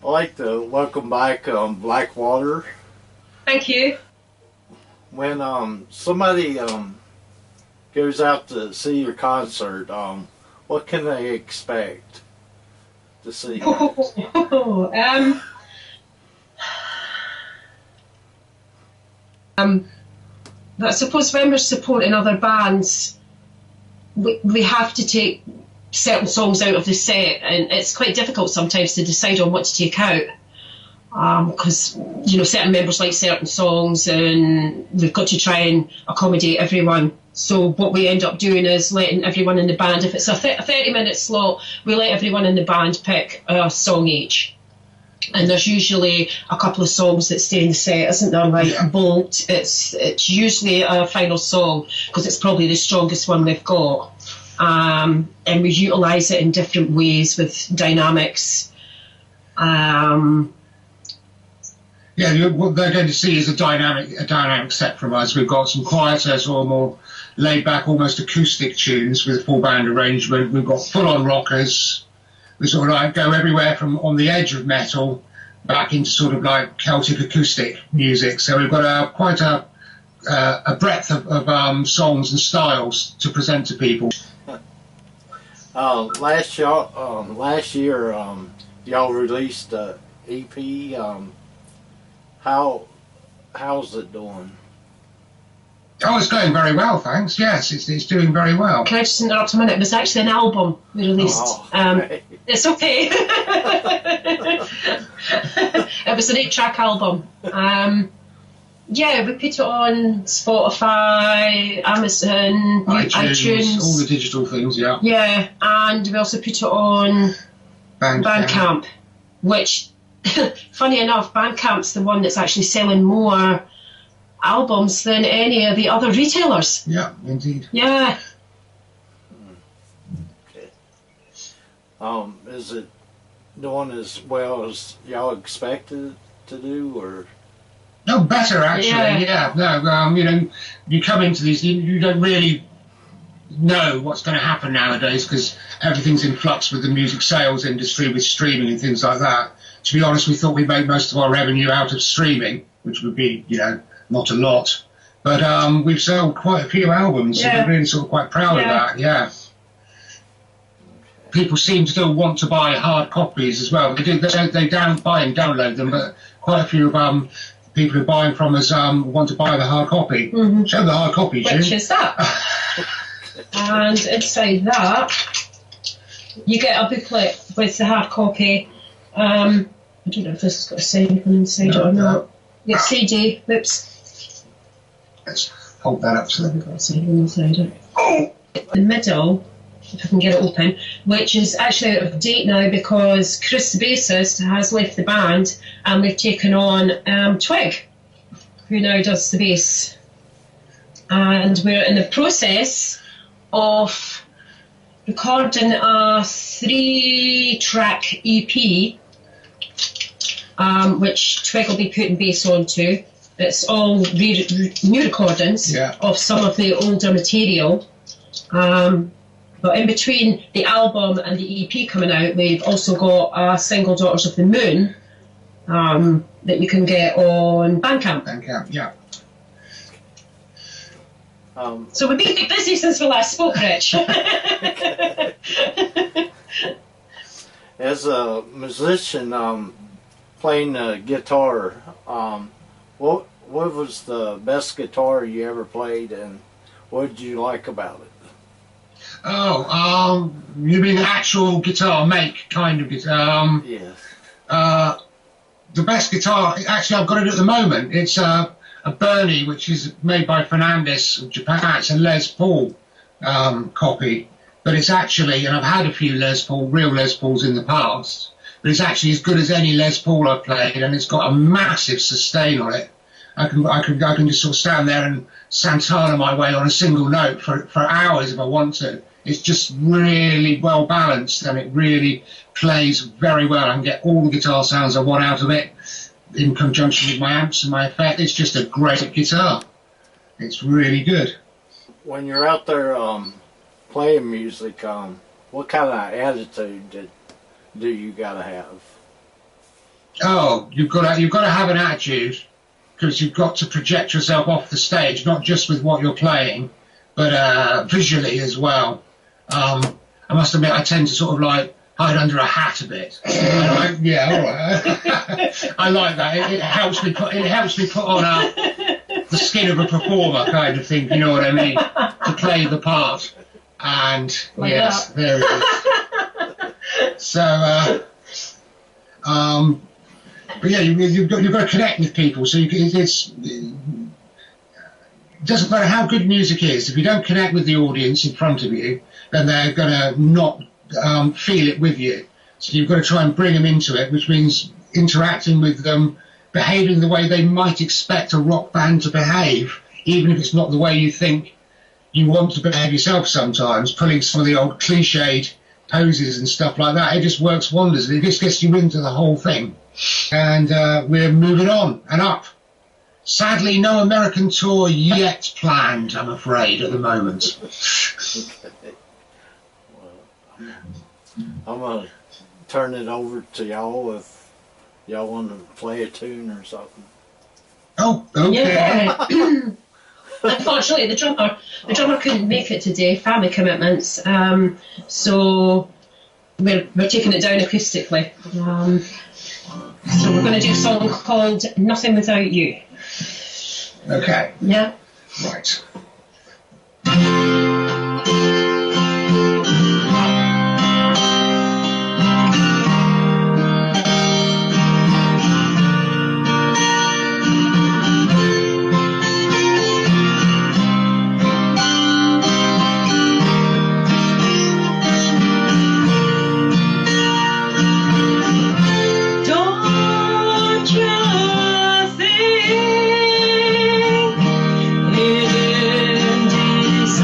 I'd like to welcome back Blackwater. Thank you. When somebody goes out to see your concert, what can they expect to see? But I suppose when we're supporting other bands, we have to take certain songs out of the set, and it's quite difficult sometimes to decide on what to take out because certain members like certain songs, and we've got to try and accommodate everyone. So what we end up doing is letting everyone in the band, if it's a 30-minute slot, we let everyone in the band pick a song each. And there's usually a couple of songs that stay in the set, isn't there? Like Bolt, it's usually a final song because it's probably the strongest one we've got. And we utilise it in different ways with dynamics. What they're going to see is a dynamic set from us. We've got some quieter, sort of more laid-back, almost acoustic tunes with full band arrangement. We've got full-on rockers. We sort of like go everywhere from on the edge of metal back into sort of like Celtic acoustic music. So we've got quite a breadth of songs and styles to present to people. Last year, y'all released a EP. How's it doing? Oh, it's going very well, thanks. Yes, it's doing very well. Can I just interrupt a minute? It was actually an album we released. Okay. It's okay. It was an 8-track album. We put it on Spotify, Amazon, iTunes. All the digital things, yeah. Yeah, and we also put it on Bandcamp, which, funny enough, Bandcamp's the one that's actually selling more albums than any of the other retailers. Yeah, indeed. Yeah. Okay. Is it doing as well as y'all expected to do, or? No, better actually. Yeah. No, you come into these, you don't really know what's going to happen nowadays because everything's in flux with the music sales industry, with streaming and things like that. To be honest, we thought we'd make most of our revenue out of streaming, which would be, not a lot. But we've sold quite a few albums, so we're really sort of quite proud of that, yeah. People seem to still want to buy hard copies as well. They buy and download them, but quite a few of people who are buying from us want to buy the hard copy. Mm-hmm. Show the hard copy, Jim. Which is that. And inside that, you get a booklet with the hard copy. I don't know if this has got a CD inside it or not. Yeah, CD. Oops. Let's hold that up so that we've got a CD inside it. Oh! The middle, if I can get it open, which is actually out of date now because Chris, the bassist, has left the band and we've taken on Twig, who now does the bass. And we're in the process of recording a 3-track EP, which Twig will be putting bass onto. It's all new recordings of some of the older material. But in between the album and the EP coming out, we've also got a single, Daughters of the Moon, that you can get on Bandcamp. Bandcamp, yeah. So we've been busy since we last spoke, Rich. As a musician, playing the guitar, what was the best guitar you ever played, and what did you like about it? Oh, you mean actual guitar make kind of guitar? Yes. The best guitar, actually I've got it at the moment. It's a Bernie, which is made by Fernandez of Japan. It's a Les Paul copy, but it's actually, and I've had a few real Les Pauls in the past, but it's actually as good as any Les Paul I've played, and it's got a massive sustain on it. I can just sort of stand there and Santana my way on a single note for hours if I want to. It's just really well balanced, and it really plays very well. I can get all the guitar sounds I want out of it in conjunction with my amps and my effect. It's just a great guitar. It's really good. When you're out there playing music, what kind of attitude do you gotta have? Oh, you've got to have an attitude, because you've got to project yourself off the stage, not just with what you're playing, but visually as well. I must admit, I tend to sort of like hide under a hat a bit. Yeah, all right. I like that. It helps me put on the skin of a performer, kind of thing. You know what I mean? To play the part. And Like yes, that. there it is. So. But yeah, you've got to connect with people. So it doesn't matter how good music is. If you don't connect with the audience in front of you, then they're going to not feel it with you. So you've got to try and bring them into it, which means interacting with them, behaving the way they might expect a rock band to behave, even if it's not the way you think you want to behave yourself sometimes, pulling some of the old cliched poses and stuff like that. It just works wonders. It just gets you into the whole thing. And we're moving on and up. Sadly, no American tour yet planned, I'm afraid, at the moment. Okay. Well, I'm gonna turn it over to y'all if y'all want to play a tune or something. Oh, okay. Yeah. Unfortunately, the drummer couldn't make it today, family commitments. So we're taking it down acoustically. So we're going to do a song called "Nothing Without You." Okay, Yeah. right. Don't you think it is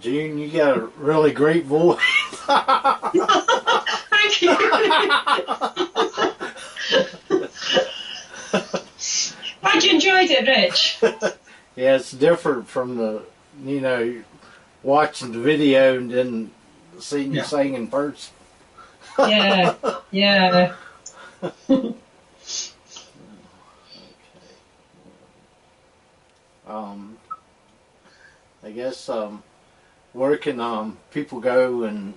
June, you got a really great voice. Thank you. How'd you enjoyed it, Rich? Yeah, it's different from the, watching the video and then seeing you sing in person. Yeah, yeah. I guess where can people go and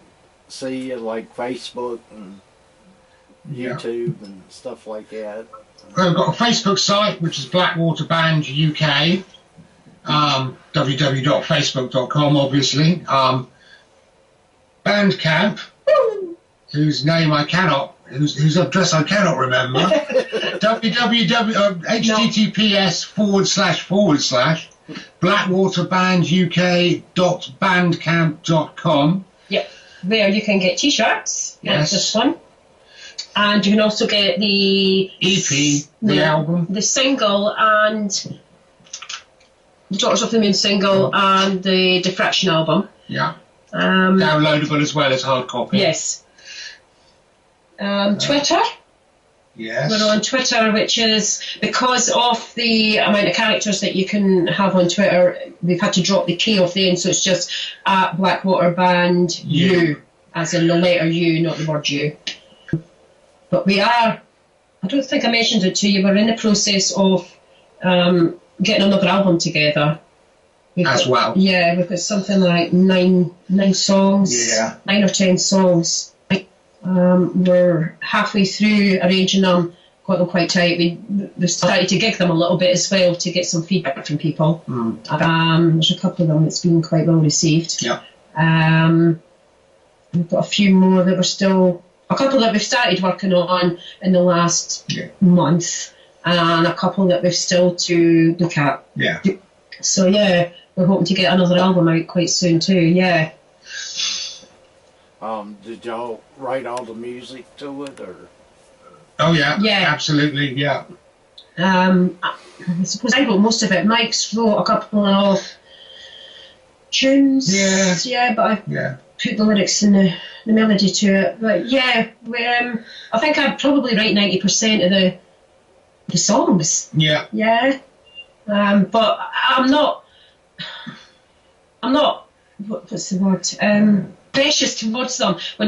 see you, like Facebook and YouTube and stuff like that? We've got a Facebook site, which is Blackwater Band UK, www.facebook.com, obviously. Bandcamp, whose address I cannot remember. https:// blackwaterbanduk.bandcamp.com. Yep, where you can get t-shirts, like Yes. this one. And you can also get the EP, the album. the single, and the Daughters of the Moon single, and the Diffraction album. Yeah. Downloadable as well as hard copy. Yes. Twitter. Yes. We're on Twitter, which is because of the amount of characters that you can have on Twitter, we've had to drop the K off the end, so it's just at Blackwater Band U, as in the letter U, not the word U. But we are, I don't think I mentioned it to you, we're in the process of getting another album together. Well. Yeah, we've got something like nine songs, 9 or 10 songs. We're halfway through arranging them, got them quite tight. We've started to gig them a little bit as well to get some feedback from people. There's a couple of them that's been quite well received. Yeah. We've got a few more that a couple that we've started working on in the last month, and a couple that we've still to look at. Yeah. So yeah, we're hoping to get another album out quite soon too. Yeah. Did y'all write all the music to it, or? Oh yeah. Yeah. Absolutely. Yeah. I suppose I wrote most of it. Mike's wrote a couple of tunes. Yeah. Yeah, but I put the lyrics and the melody to it. But yeah, I think I'd probably write 90% of the songs. Yeah. Yeah. But I'm not. What's the word? Precious towards them. When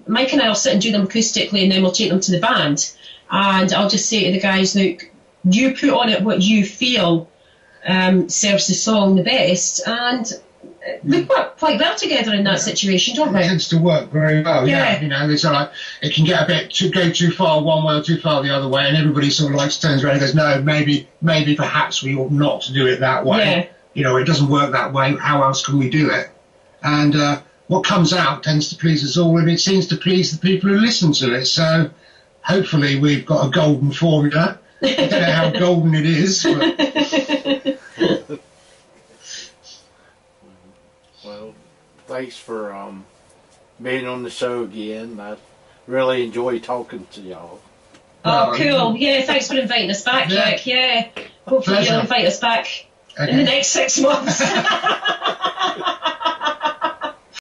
Mike and I'll sit and do them acoustically, and then we'll take them to the band, and I'll just say to the guys, look, you put on it what you feel serves the song the best, and we work quite well together in that situation, don't we? It tends to work very well. Yeah. It's like it can get go too far one way or too far the other way, and everybody sort of turns around and goes, no, maybe perhaps we ought not to do it that way. Yeah. It doesn't work that way. How else can we do it? And what comes out tends to please us all, and it seems to please the people who listen to it. So hopefully we've got a golden formula. I don't know how golden it is. But... Well, thanks for being on the show again. I really enjoy talking to y'all. Oh, cool. Yeah, thanks for inviting us back, Rick. Yeah. Hopefully you'll invite us back in the next 6 months.